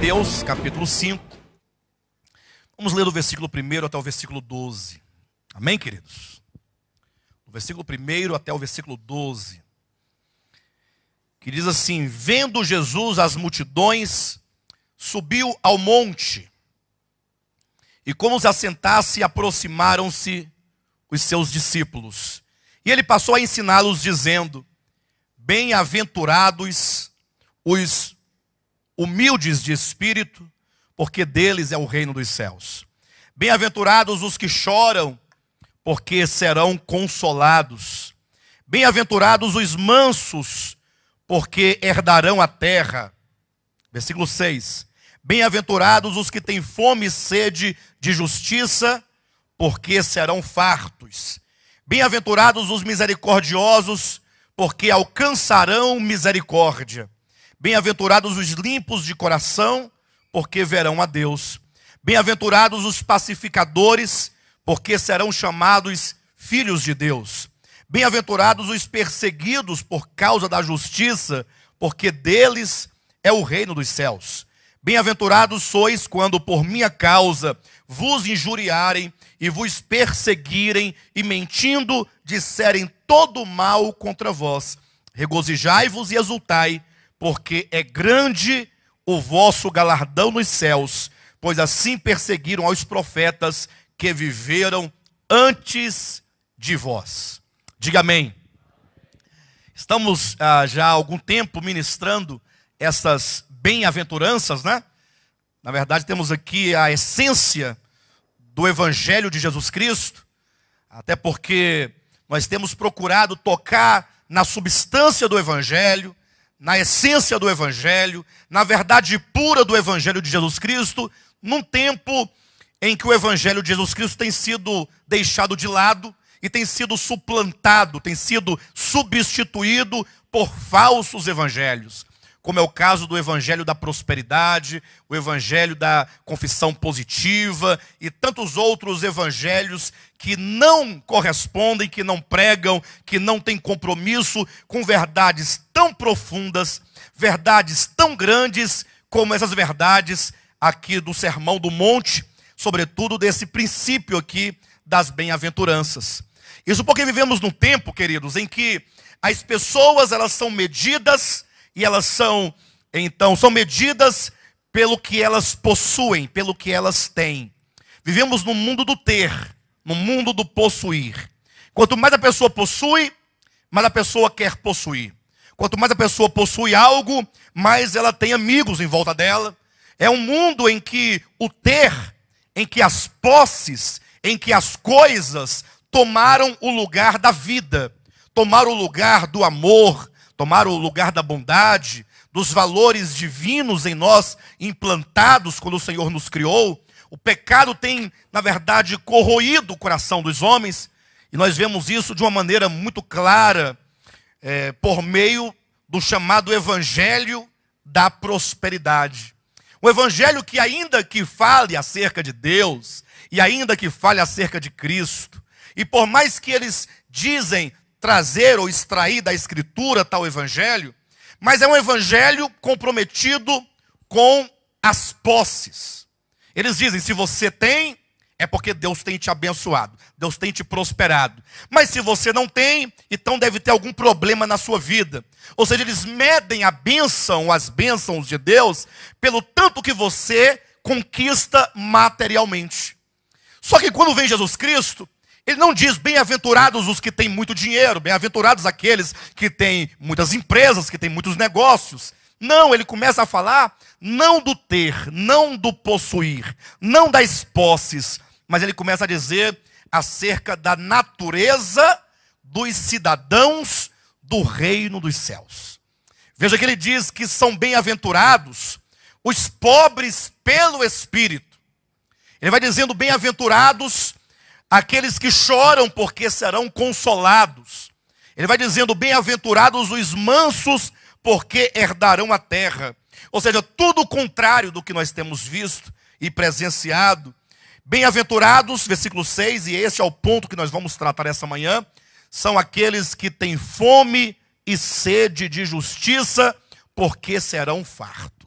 Mateus, capítulo 5. Vamos ler do versículo 1 até o versículo 12. Amém, queridos? Do versículo 1 até o versículo 12. Que diz assim: vendo Jesus as multidões, subiu ao monte. E como se assentasse, aproximaram-se os seus discípulos. E ele passou a ensiná-los, dizendo: bem-aventurados os humildes de espírito, porque deles é o reino dos céus. Bem-aventurados os que choram, porque serão consolados. Bem-aventurados os mansos, porque herdarão a terra. Versículo 6. Bem-aventurados os que têm fome e sede de justiça, porque serão fartos. Bem-aventurados os misericordiosos, porque alcançarão misericórdia. Bem-aventurados os limpos de coração, porque verão a Deus. Bem-aventurados os pacificadores, porque serão chamados filhos de Deus. Bem-aventurados os perseguidos por causa da justiça, porque deles é o reino dos céus. Bem-aventurados sois quando por minha causa vos injuriarem e vos perseguirem e mentindo disserem todo mal contra vós. Regozijai-vos e exultai, porque é grande o vosso galardão nos céus, pois assim perseguiram aos profetas que viveram antes de vós. Diga amém. Estamos já há algum tempo ministrando essas bem-aventuranças, né? Na verdade, temos aqui a essência do Evangelho de Jesus Cristo, até porque nós temos procurado tocar na substância do Evangelho, na essência do Evangelho, na verdade pura do Evangelho de Jesus Cristo, num tempo em que o Evangelho de Jesus Cristo tem sido deixado de lado e tem sido suplantado, tem sido substituído por falsos evangelhos, como é o caso do Evangelho da prosperidade, o Evangelho da confissão positiva e tantos outros evangelhos que não correspondem, que não pregam, que não têm compromisso com verdades tão profundas, verdades tão grandes como essas verdades aqui do Sermão do Monte, sobretudo desse princípio aqui das bem-aventuranças. Isso porque vivemos num tempo, queridos, em que as pessoas elas são medidas e elas são medidas pelo que elas possuem, pelo que elas têm. Vivemos no mundo do ter, no mundo do possuir. Quanto mais a pessoa possui, mais a pessoa quer possuir. Quanto mais a pessoa possui algo, mais ela tem amigos em volta dela. É um mundo em que o ter, em que as posses, em que as coisas tomaram o lugar da vida, tomaram o lugar do amor, tomaram o lugar da bondade, dos valores divinos em nós, implantados quando o Senhor nos criou. O pecado tem, na verdade, corroído o coração dos homens, e nós vemos isso de uma maneira muito clara, por meio do chamado Evangelho da prosperidade. O Evangelho que, ainda que fale acerca de Deus, e ainda que fale acerca de Cristo, e por mais que eles dizem trazer ou extrair da Escritura tal evangelho, mas é um evangelho comprometido com as posses. Eles dizem, se você tem, é porque Deus tem te abençoado, Deus tem te prosperado. Mas se você não tem, então deve ter algum problema na sua vida. Ou seja, eles medem a bênção, as bênçãos de Deus, pelo tanto que você conquista materialmente. Só que quando vem Jesus Cristo, ele não diz bem-aventurados os que têm muito dinheiro, bem-aventurados aqueles que têm muitas empresas, que têm muitos negócios. Não, ele começa a falar não do ter, não do possuir, não das posses, mas ele começa a dizer acerca da natureza dos cidadãos do reino dos céus. Veja que ele diz que são bem-aventurados os pobres pelo Espírito. Ele vai dizendo bem-aventurados aqueles que choram, porque serão consolados. Ele vai dizendo, bem-aventurados os mansos, porque herdarão a terra. Ou seja, tudo o contrário do que nós temos visto e presenciado. Bem-aventurados, versículo 6, e esse é o ponto que nós vamos tratar essa manhã, são aqueles que têm fome e sede de justiça, porque serão fartos.